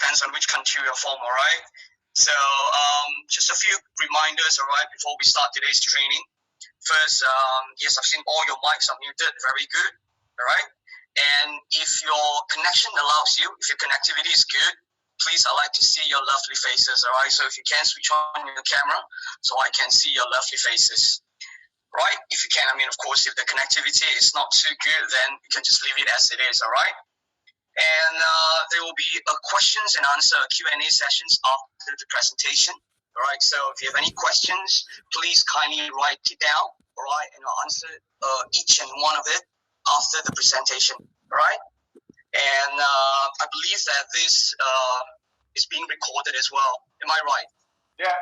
depends on which country you're from, all right? So just a few reminders, all right, before we start today's training. First, yes, I've seen all your mics are muted, very good, all right? And if your connection allows you, if your connectivity is good, please, I like to see your lovely faces, all right? So if you can, switch on your camera so I can see your lovely faces, right? If you can, I mean, of course, if the connectivity is not too good, then you can just leave it as it is, all right? And there will be questions and answer Q&A sessions after the presentation. All right. So if you have any questions, please kindly write it down. All right, and I'll answer each and one of it after the presentation. All right. And I believe that this is being recorded as well. Am I right? Yeah,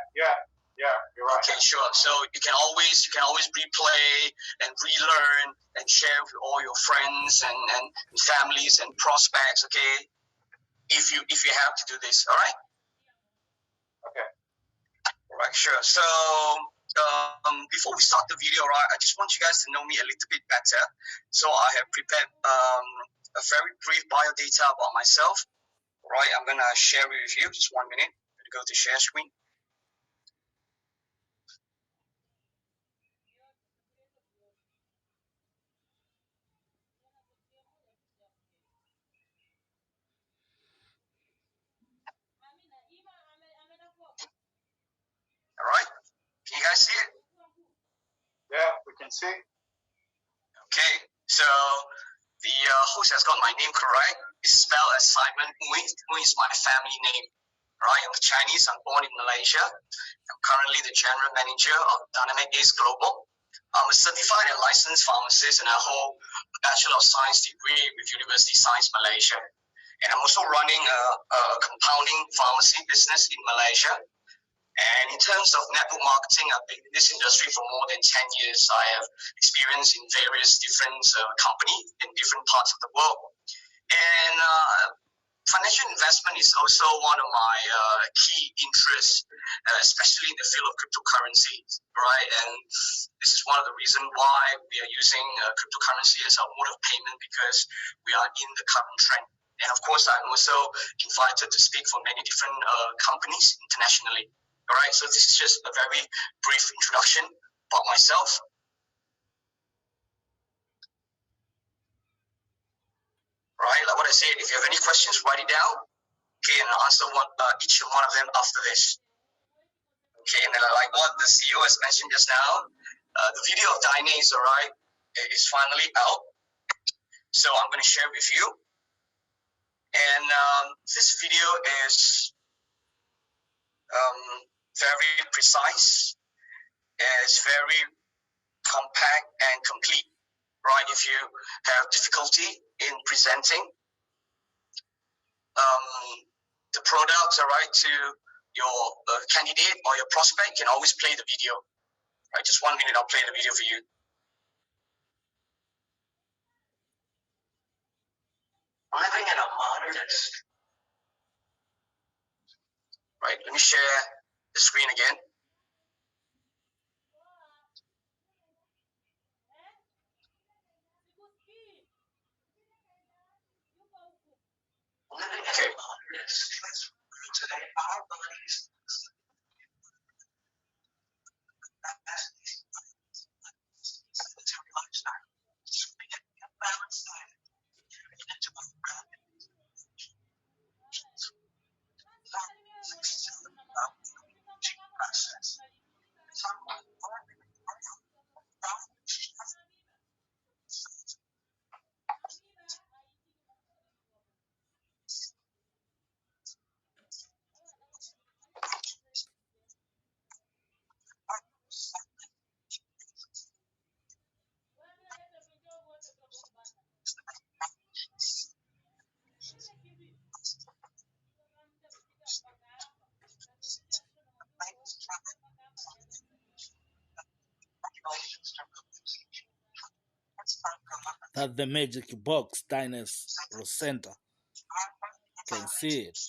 you're right. Okay, sure. So you can always replay and relearn and share with all your friends and families and prospects. Okay, if you have to do this. All right. Okay. All right, sure. So before we start the video, right, I just want you guys to know me a little bit better. So I have prepared a very brief bio data about myself. All right, I'm gonna share it with you. Just 1 minute. I'm gonna go to share screen. All right, can you guys see it? Yeah, we can see. Okay, so the host has got my name correct. It's spelled as Simon Mui. Mui is my family name. Right, I'm Chinese. I'm born in Malaysia. I'm currently the general manager of DYNACE Global. I'm a certified and licensed pharmacist, and I hold a Bachelor of Science degree with University Science Malaysia. And I'm also running a compounding pharmacy business in Malaysia. And in terms of network marketing, I've been in this industry for more than 10 years. I have experience in various different companies in different parts of the world. And financial investment is also one of my key interests, especially in the field of cryptocurrencies, right? And this is one of the reasons why we are using cryptocurrency as our mode of payment, because we are in the current trend. And of course, I'm also invited to speak for many different companies internationally. All right, so this is just a very brief introduction about myself. Right, like what I said, if you have any questions, write it down. Okay, and I'll answer each one of them after this. Okay, and then like what the CEO has mentioned just now, the video of DYNACE, all right, is finally out. So I'm going to share with you. And this video is very precise. It's very compact and complete, right? If you have difficulty in presenting the products, all right, to your candidate or your prospect, you can always play the video. Right, just 1 minute, I'll play the video for you. Living in a modernist. Right, let me share the screen again. Okay. Today, our bodies That's the magic box, DYNACE Rocenta. Can see it.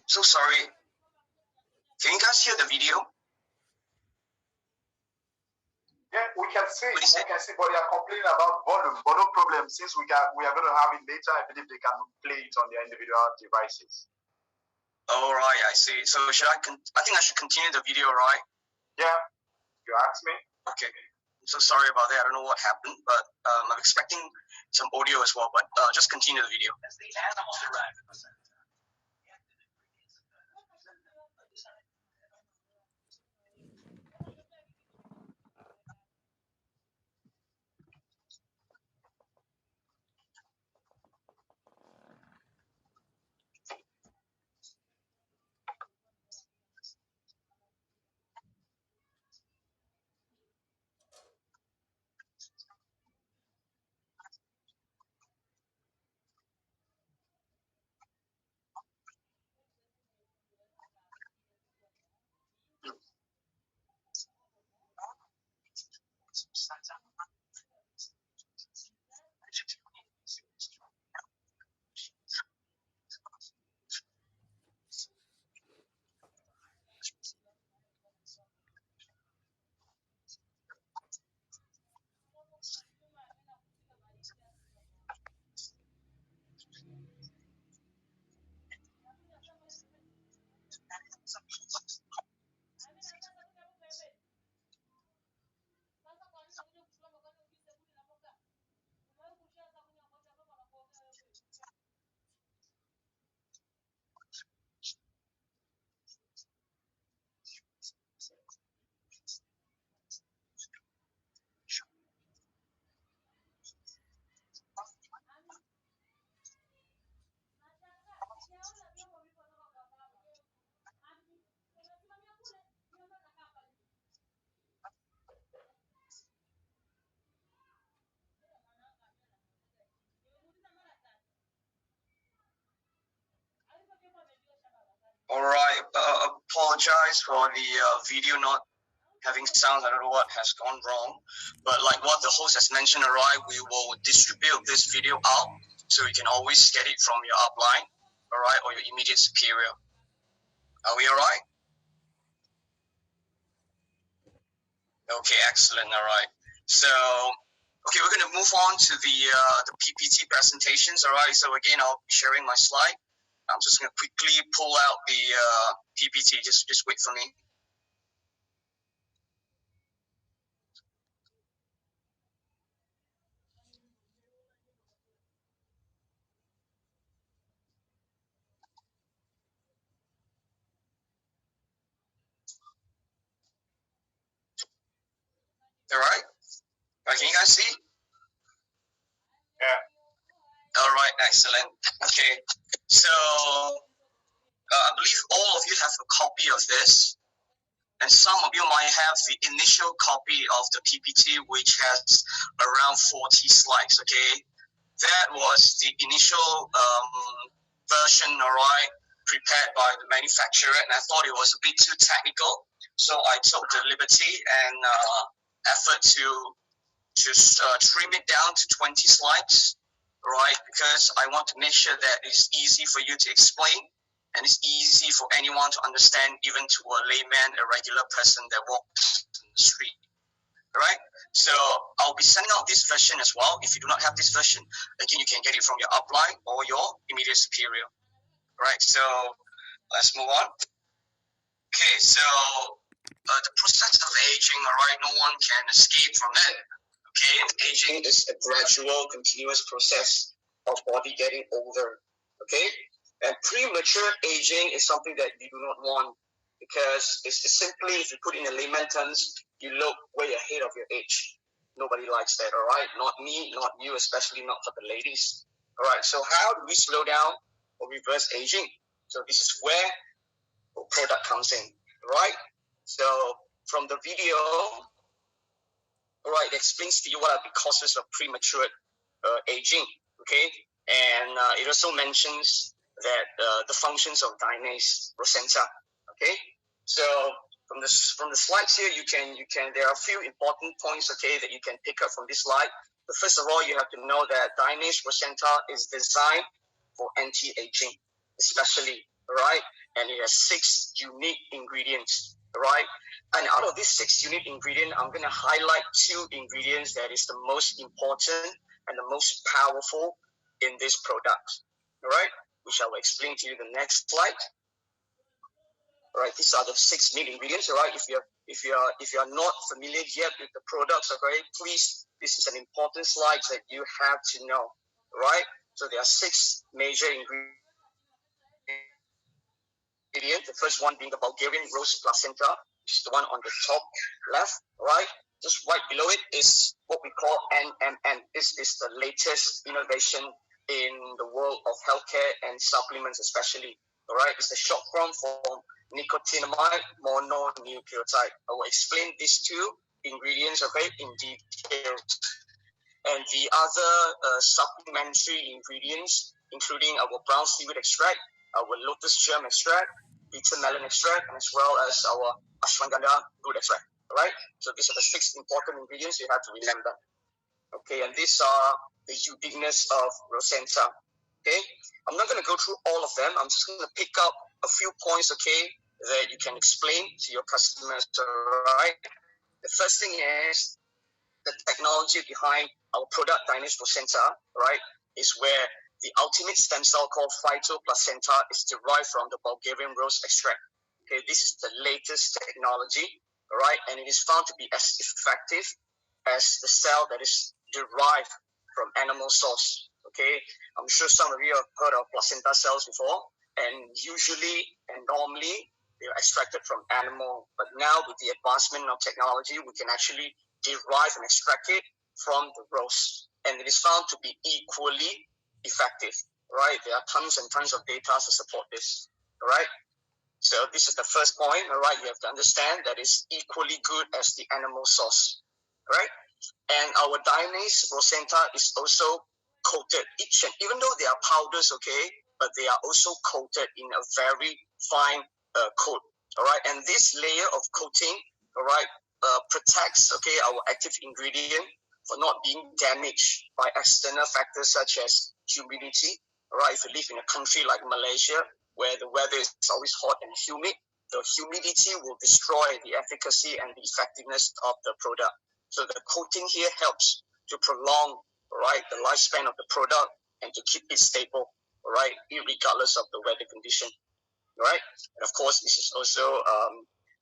So sorry. Can you guys hear the video? Yeah, we can see. What is We it? can see, but they are complaining about volume. But no problem, since we are going to have it later. I believe they can play it on their individual devices. All right, I see. So should I think I should continue the video, right? Yeah, you asked me. Okay. I'm so sorry about that. I don't know what happened, but I'm expecting some audio as well. But just continue the video. As the animals arrive at the center. All right. Apologize for the video not having sound. I don't know what has gone wrong, but like what the host has mentioned, all right, we will distribute this video out so you can always get it from your upline, all right, or your immediate superior. Are we all right? Okay, excellent. All right. So, okay, we're going to move on to the PPT presentations. All right. So again, I'll be sharing my slide. I'm just going to quickly pull out the PPT. Just wait for me. All right. Can you guys see? Yeah. All right. Excellent. Okay. So I believe all of you have a copy of this. And some of you might have the initial copy of the PPT, which has around 40 slides, okay? That was the initial version, all right, prepared by the manufacturer, and I thought it was a bit too technical. So I took the liberty and effort to trim it down to 20 slides, right? Because I want to make sure that it's easy for you to explain and it's easy for anyone to understand, even to a layman, a regular person that walks in the street, right? So I'll be sending out this version as well. If you do not have this version, again, you can get it from your upline or your immediate superior, right? So let's move on. Okay, so the process of aging, all right, no one can escape from it. Okay, aging is a gradual, continuous process of body getting older. Okay, and premature aging is something that you do not want because it's simply, if you put in a layman terms, you look way ahead of your age. Nobody likes that, all right? Not me, not you, especially not for the ladies. All right, so how do we slow down or reverse aging? So this is where the product comes in, right? So from the video, all right, it explains to you what are the causes of premature aging, okay? And it also mentions that the functions of DYNACE Rocenta, okay? So from the slides here, you can there are a few important points, okay, that you can pick up from this slide. But first of all, you have to know that DYNACE Rocenta is designed for anti-aging, especially, all right? and it has 6 unique ingredients, right? And out of these 6 unique ingredients, I'm going to highlight 2 ingredients that is the most important and the most powerful in this product, all right? Which I will explain to you the next slide. All right, these are the 6 main ingredients. All right, if you're not familiar yet with the products, okay, please, this is an important slide that you have to know. All right, so there are 6 major ingredients. The first one being the Bulgarian rose placenta, which is the one on the top left. Right, just right below it is what we call NMN. This is the latest innovation in the world of healthcare and supplements, especially. All right, it's the short form for nicotinamide mononucleotide. I will explain these 2 ingredients, okay, in detail. And the other supplementary ingredients, including our brown seaweed extract, our lotus germ extract, bitter melon extract, and as well as our ashwagandha root extract. All right, so these are the 6 important ingredients you have to remember. Okay, and these are the uniqueness of Rocenta. Okay, I'm not going to go through all of them. I'm just going to pick up a few points, okay, that you can explain to your customers. All right, the first thing is the technology behind our product DYNACE Rocenta, right, is where the ultimate stem cell called phytoplacenta is derived from the Bulgarian rose extract. Okay, this is the latest technology, all right, and it is found to be as effective as the cell that is derived from animal source. Okay, I'm sure some of you have heard of placenta cells before, and usually and normally they're extracted from animal, but now with the advancement of technology, we can actually derive and extract it from the rose, and it is found to be equally effective, right? There are tons and tons of data to support this, all right? So this is the first point, all right? You have to understand that it's equally good as the animal source, right? And our DYNACE Rocenta is also coated, even though they are powders, okay, but they are also coated in a very fine coat, all right? And this layer of coating, all right, protects, okay, our active ingredient for not being damaged by external factors such as humidity, all right? If you live in a country like Malaysia, where the weather is always hot and humid, the humidity will destroy the efficacy and the effectiveness of the product. So the coating here helps to prolong, right, the lifespan of the product and to keep it stable, right, regardless of the weather condition, right? And of course, this is also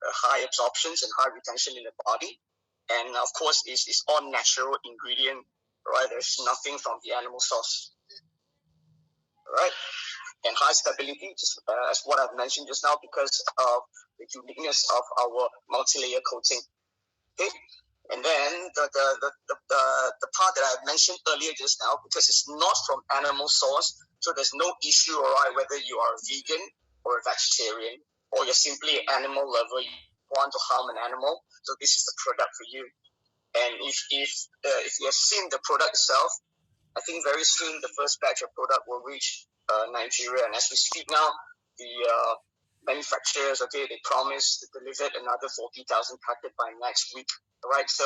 high absorptions and high retention in the body. And of course, this is all natural ingredient, right? There's nothing from the animal source, right? And high stability, just as what I've mentioned just now, because of the uniqueness of our multi-layer coating. Okay, and then the part that I mentioned earlier just now, because it's not from animal source, so there's no issue, all right, whether you are a vegan or a vegetarian, or you're simply an animal lover, you want to harm an animal, so this is the product for you. And if you have seen the product itself, I think very soon the first batch of product will reach Nigeria, and as we speak now, the manufacturers, okay, they promise to deliver another 40,000 packets by next week, all right? So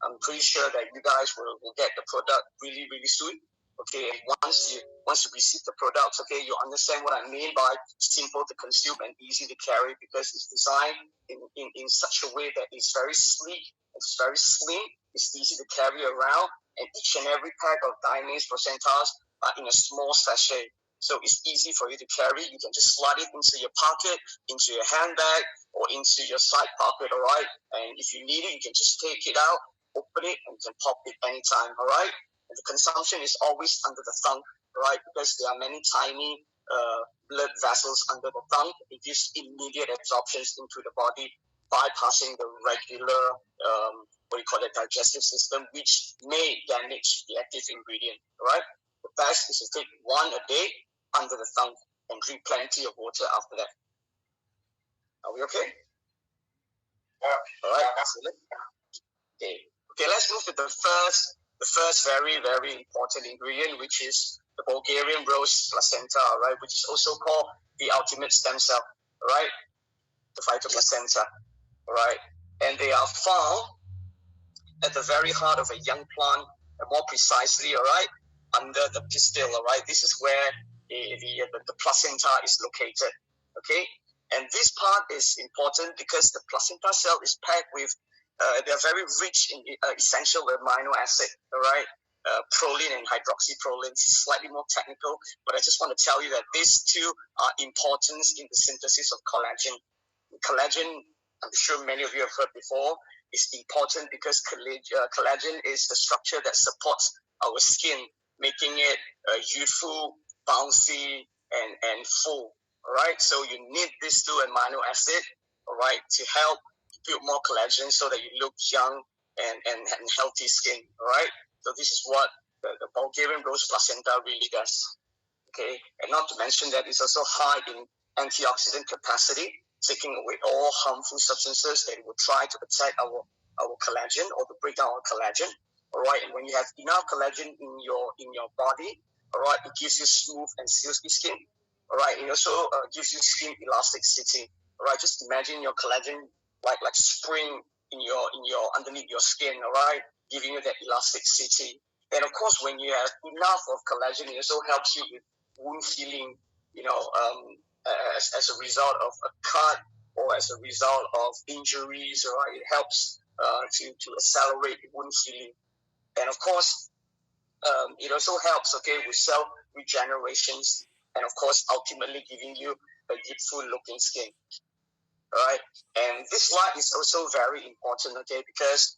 I'm pretty sure that you guys will get the product really, really soon. Okay, once you receive the products, okay, you understand what I mean by simple to consume and easy to carry, because it's designed in such a way that it's very sleek, it's very slim, it's easy to carry around, and each and every pack of DYNACE Rocentas are in a small sachet. So it's easy for you to carry. You can just slide it into your pocket, into your handbag, or into your side pocket, all right? And if you need it, you can just take it out, open it, and you can pop it anytime, all right? And the consumption is always under the tongue, right? Because there are many tiny blood vessels under the tongue. It gives immediate absorptions into the body, bypassing the regular, digestive system, which may damage the active ingredient, all right? The best is to take one a day under the tongue and drink plenty of water after that. Are we okay? Yeah. All right, excellent. Okay, let's move to the first very, very important ingredient, which is the Bulgarian rose placenta, right, which is also called the ultimate stem cell, right, the phytoplacenta, right, and they are found at the very heart of a young plant, and more precisely, all right, under the pistil, all right. This is where the placenta is located, okay. And this part is important because the placenta cell is packed with, they're very rich in essential amino acid, all right? Proline and hydroxyproline. It's slightly more technical, but I just want to tell you that these two are important in the synthesis of collagen. Collagen, I'm sure many of you have heard before, is important because collagen is the structure that supports our skin, making it youthful, bouncy, and full. All right, so you need these two amino acids, all right, to help build more collagen so that you look young and healthy skin. All right, so this is what the Bulgarian rose placenta really does. Okay, and not to mention that it's also high in antioxidant capacity, taking away all harmful substances that will try to attack our collagen or to break down our collagen. All right, and when you have enough collagen in your body, all right, it gives you smooth and silky skin. All right, it also gives you skin elasticity. All right, just imagine your collagen like spring in your underneath your skin. All right, giving you that elasticity. And of course, when you have enough of collagen, it also helps you with wound healing. You know, as a result of a cut or as a result of injuries. All right, it helps to accelerate wound healing. And of course, it also helps, okay, with cell regenerations, and of course, ultimately giving you a youthful looking skin. All right, and this slide is also very important, okay, because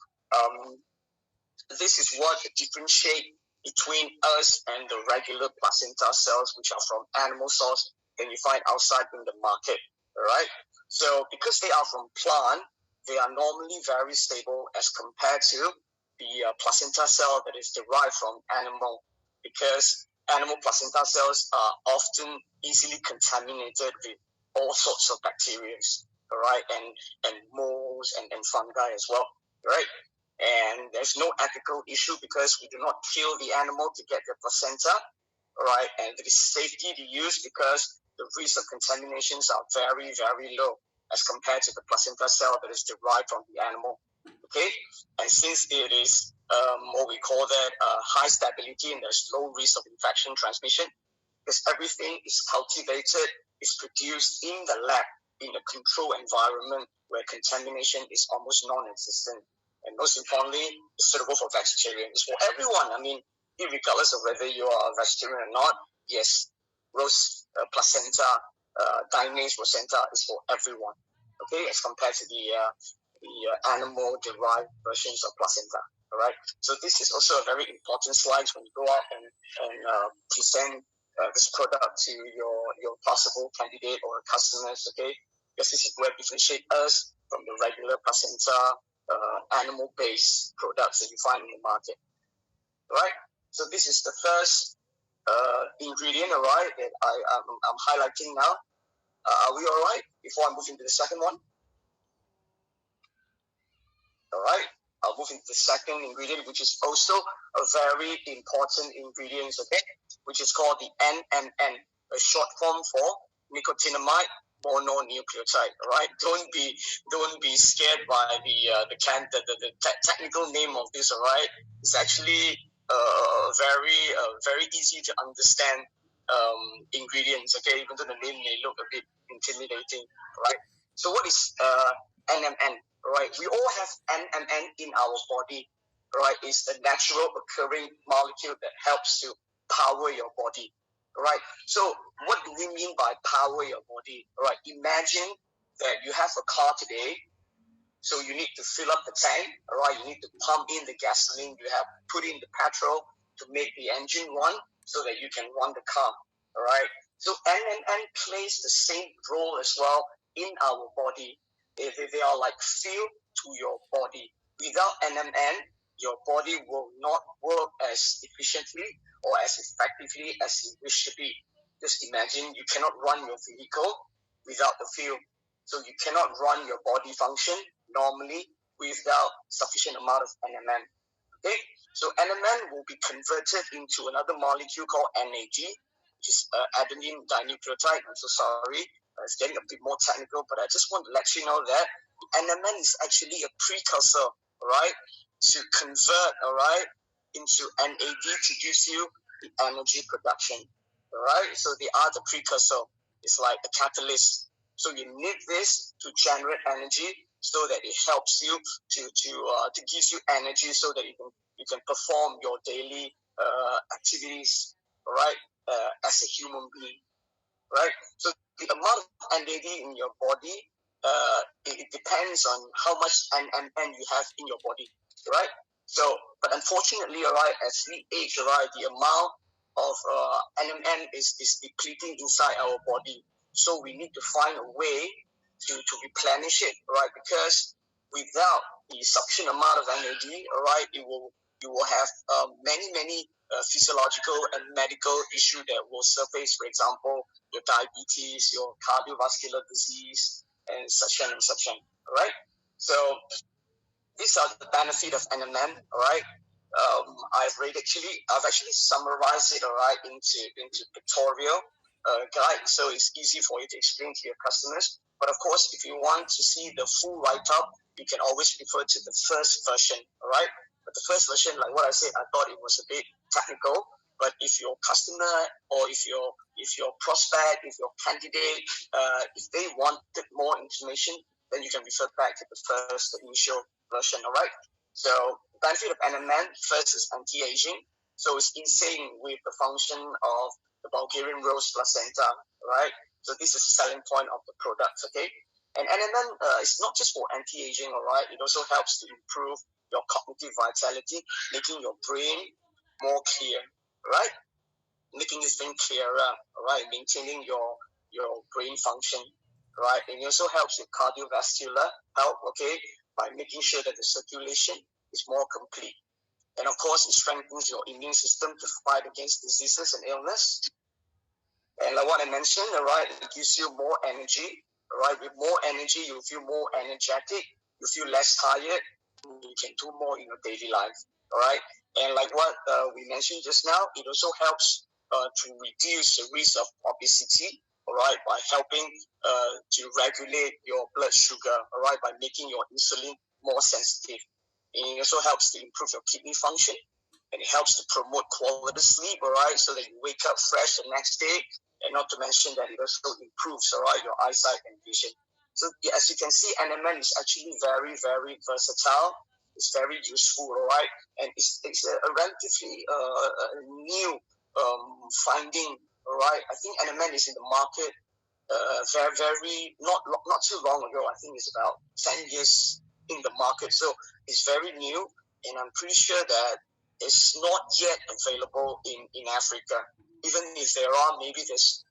this is what differentiates between us and the regular placenta cells, which are from animal source, and you find outside in the market. All right, so because they are from plant, they are normally very stable as compared to the placenta cell that is derived from animal, because animal placenta cells are often easily contaminated with all sorts of bacteria, all right, and molds and fungi as well, right? And there's no ethical issue because we do not kill the animal to get the placenta, all right, and it is safety to use because the risk of contaminations are very, very low as compared to the placenta cell that is derived from the animal. Okay, and since it is what we call that high stability and there's low risk of infection transmission, because everything is cultivated, is produced in the lab in a controlled environment where contamination is almost non-existent, and most importantly, it's suitable for vegetarians, for everyone. I mean, regardless of whether you are a vegetarian or not, yes, rose placenta, DYNACE Rocenta is for everyone. Okay, as compared to the animal-derived versions of placenta. All right. So this is also a very important slide when you go out and present this product to your possible candidate or customers. Okay, because this is where differentiate us from the regular placenta animal-based products that you find in the market. All right. So this is the first ingredient. All right, that I'm highlighting now. Are we all right? Before I move into the second one. All right, I'll move into the second ingredient, which is also a very important ingredient, okay, which is called the NMN, a short form for nicotinamide mononucleotide. All right, don't be scared by the technical name of this. All right, it's actually very easy to understand ingredients. Okay, even though the name may look a bit intimidating. Right. So what is NMN? Right, we all have NMN in our body. Right, it's a natural occurring molecule that helps to power your body. Right, so what do we mean by power your body? Right, imagine that you have a car today, so you need to fill up the tank. All right, you need to pump in the gasoline. You have put in the petrol to make the engine run, so that you can run the car. All right, so NMN plays the same role as well in our body. They are like fuel to your body. Without NMN, your body will not work as efficiently or as effectively as you wish to be. Just imagine you cannot run your vehicle without the fuel. So you cannot run your body function normally without sufficient amount of NMN. Okay? So NMN will be converted into another molecule called NAD, which is adenine dinucleotide. I'm so sorry. It's getting a bit more technical, but I just want to let you know that NMN is actually a precursor, right, to convert, all right, into NAD to give you the energy production, all right. So they are the precursor. It's like a catalyst So you need this to generate energy, so that it helps you to give you energy, so that you can perform your daily activities, right? As a human being, right? So the amount of NAD in your body, it depends on how much NMN you have in your body, right? So, but unfortunately, right, as we age, right, the amount of NMN is depleting inside our body. So we need to find a way to replenish it, right? Because without the sufficient amount of NAD, right, you will have many physiological and medical issues that will surface. For example, your diabetes, your cardiovascular disease, and such and such, right? So these are the benefit of NMN, all right? I've actually summarized it, all right, into pictorial guide, so it's easy for you to explain to your customers. But of course, if you want to see the full write-up, you can always refer to the first version, all right? But the first version, like what I said, I thought it was a bit technical. But if your customer or if your prospect, if your candidate, if they wanted more information, then you can refer back to the first initial version, all right? So the benefit of NMN, first is anti-aging. So it's in sync with the function of the Bulgarian rose placenta, right? So this is the selling point of the product, okay? And NMN is not just for anti-aging, all right? It also helps to improve your cognitive vitality, making your brain more clear, right? Making this thing clearer, right? Maintaining your brain function, right? And it also helps with cardiovascular health, okay? By making sure that the circulation is more complete. And of course, it strengthens your immune system to fight against diseases and illness. And like what I mentioned, all right, it gives you more energy, all right? With more energy, you feel more energetic, you feel less tired, you can do more in your daily life, all right? And like what we mentioned just now, it also helps to reduce the risk of obesity, all right, by helping to regulate your blood sugar, all right, by making your insulin more sensitive. And it also helps to improve your kidney function, and it helps to promote quality sleep, all right, so that you wake up fresh the next day, and not to mention that it also improves, all right, your eyesight and vision. So as you can see, NMN is actually very versatile. It's very useful, all right, and it's a relatively new finding, all right. I think NMN is in the market very not too long ago. I think it's about 10 years in the market, so it's very new, and I'm pretty sure that it's not yet available in Africa. Even if there are, maybe there's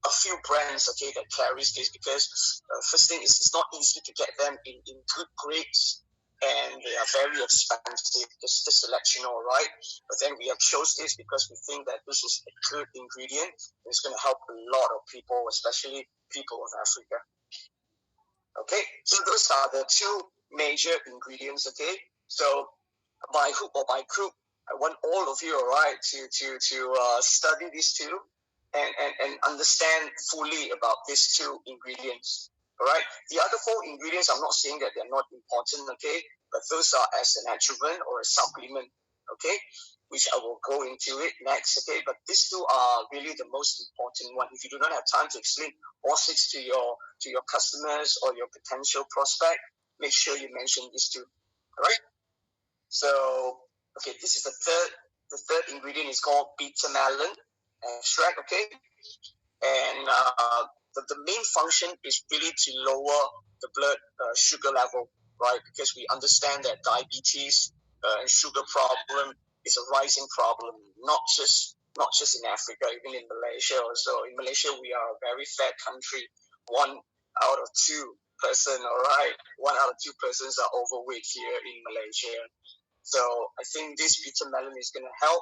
a few brands, okay, that carries this, because first thing is it's not easy to get them in good grades, and they are very expensive, just to let you know, right? But then we have chose this because we think that this is a good ingredient, and it's going to help a lot of people, especially people of Africa. Okay, so those are the two major ingredients, okay? So by hook or by crook, I want all of you, all right, to study these two and understand fully about these two ingredients, all right? The other four ingredients, I'm not saying that they're not important, okay? But those are as an adjuvant or a supplement, okay? Which I will go into it next, okay? But these two are really the most important one. If you do not have time to explain all six to your customers or your potential prospect, make sure you mention these two, all right? So, okay, this is the third ingredient is called beta melon extract, okay? And the main function is really to lower the blood sugar level, right? Because we understand that diabetes and sugar problem is a rising problem, not just in Africa, even in Malaysia also. In Malaysia, we are a very fat country. 1 out of 2 person, all right? 1 out of 2 persons are overweight here in Malaysia. So I think this beta melon is going to help,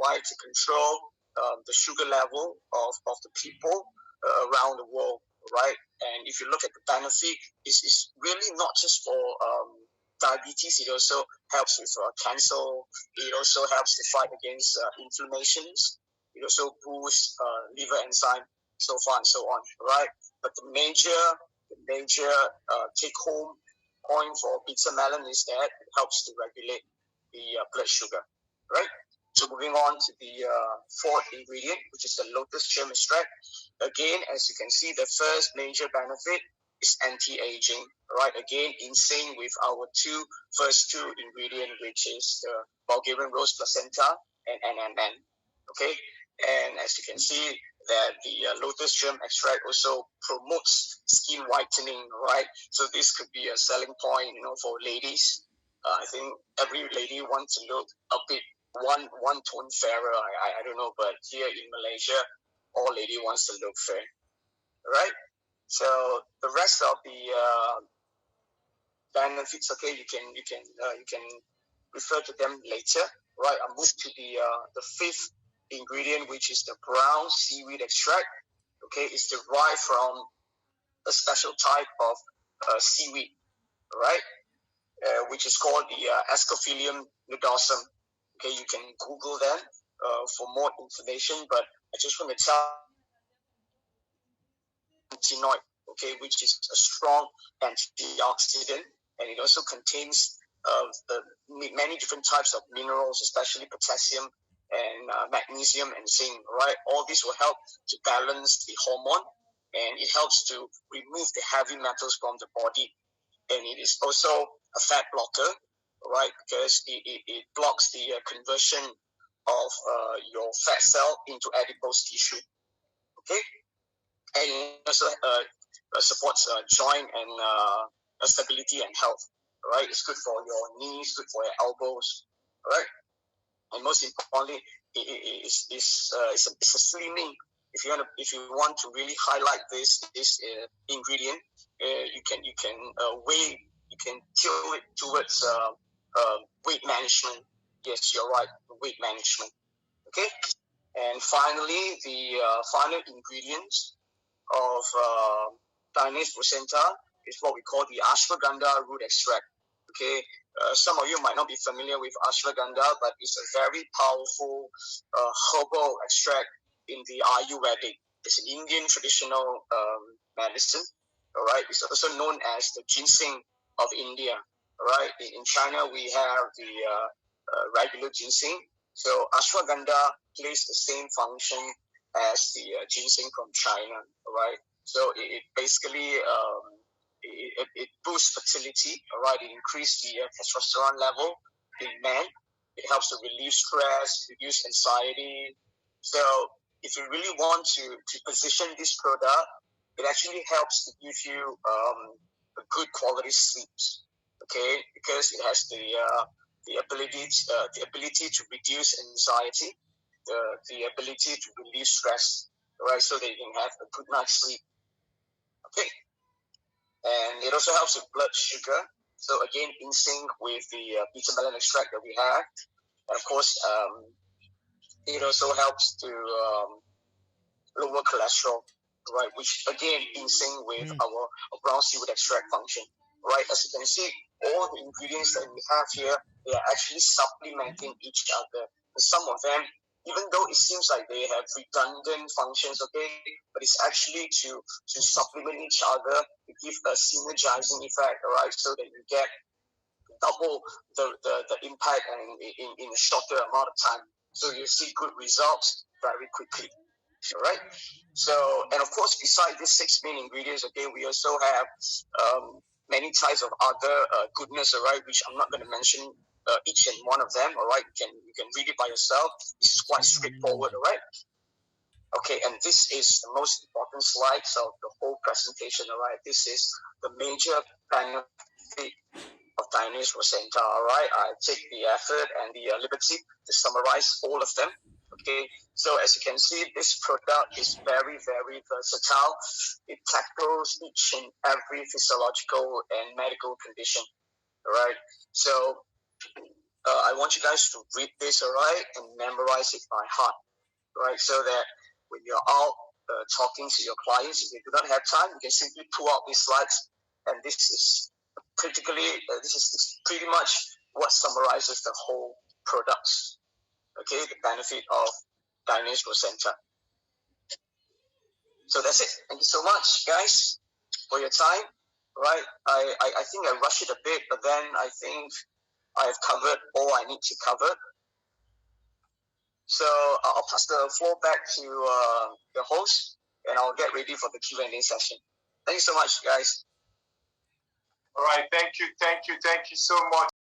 right, to control the sugar level of the people around the world, right? And if you look at the benefit, it's really not just for diabetes. It also helps with cancer. It also helps to fight against inflammations. It also boosts liver enzyme, so far and so on, right? But the major take-home point for beta melon is that it helps to regulate the blood sugar, right? So moving on to the fourth ingredient, which is the lotus germ extract. Again, as you can see, the first major benefit is anti-aging, right? Again, in sync with our first two ingredients, which is the Bulgarian rose placenta and NMN, okay? And as you can see, that the lotus germ extract also promotes skin whitening, right? So this could be a selling point, for ladies. I think every lady wants to look a bit one tone fairer. I don't know, but here in Malaysia, all lady wants to look fair, right? So the rest of the benefits, okay, you can refer to them later, right? I'll move to the fifth ingredient, which is the brown seaweed extract. Okay, it's derived from a special type of seaweed, right? Which is called the Ascophilium nodosum. Okay, you can Google them for more information, but I just want to tell retinoid, okay, which is a strong antioxidant, and it also contains many different types of minerals, especially potassium and magnesium and zinc, right? All this will help to balance the hormone, and it helps to remove the heavy metals from the body. And it is also a fat blocker, right? Because it blocks the conversion of your fat cell into adipose tissue, okay? And it also supports joint and stability and health, right? It's good for your knees, good for your elbows, right? And most importantly, it's a slimming. If you want to really highlight this ingredient, you can tilt it towards weight management. Yes, you're right, weight management. Okay, and finally, the final ingredients of DYNACE Rocenta is what we call the ashwagandha root extract. Okay, some of you might not be familiar with ashwagandha, but it's a very powerful herbal extract in the Ayurvedic. It's an Indian traditional medicine. All right, it's also known as the ginseng of India. All right, in China we have the regular ginseng. So ashwagandha plays the same function as the ginseng from China. All right, so it basically it boosts fertility, all right? It increases the testosterone level in men. It helps to relieve stress, reduce anxiety. So if you really want to position this product, it actually helps to give you a good quality sleep, okay? Because it has the ability to reduce anxiety, the ability to relieve stress, right? So that you can have a good night's sleep, okay? And it also helps with blood sugar. So again, in sync with the beta melon extract that we have. And of course, it also helps to lower cholesterol, right? Which again, in sync with our brown seaweed extract function, right? As you can see, all the ingredients that we have here, they are actually supplementing each other. And some of them, even though it seems like they have redundant functions, okay, but it's actually to supplement each other, to give a synergizing effect, all right, so that you get double the impact and in a shorter amount of time. So you see good results very quickly, all right? So, and of course, besides these 6 main ingredients, okay, we also have many types of other goodness, all right, which I'm not going to mention each and one of them, all right? You can read it by yourself. This is quite straightforward, all right? Okay, and this is the most important slides of the whole presentation, all right? This is the major benefit of DYNACE Rocenta, all right? I take the effort and the liberty to summarize all of them, okay? So as you can see, this product is very, very versatile. It tackles each and every physiological and medical condition, all right? So I want you guys to read this, all right, and memorize it by heart, right? So that when you're out talking to your clients, if you do not have time, you can simply pull out these slides, and this is pretty much what summarizes the whole products, okay, the benefit of DYNACE Rocenta. So that's it. Thank you so much, guys, for your time, right? I think I rushed it a bit, but then I think I've covered all I need to cover. So I'll pass the floor back to the host, and I'll get ready for the Q&A session. Thank you so much, guys. All right, thank you so much.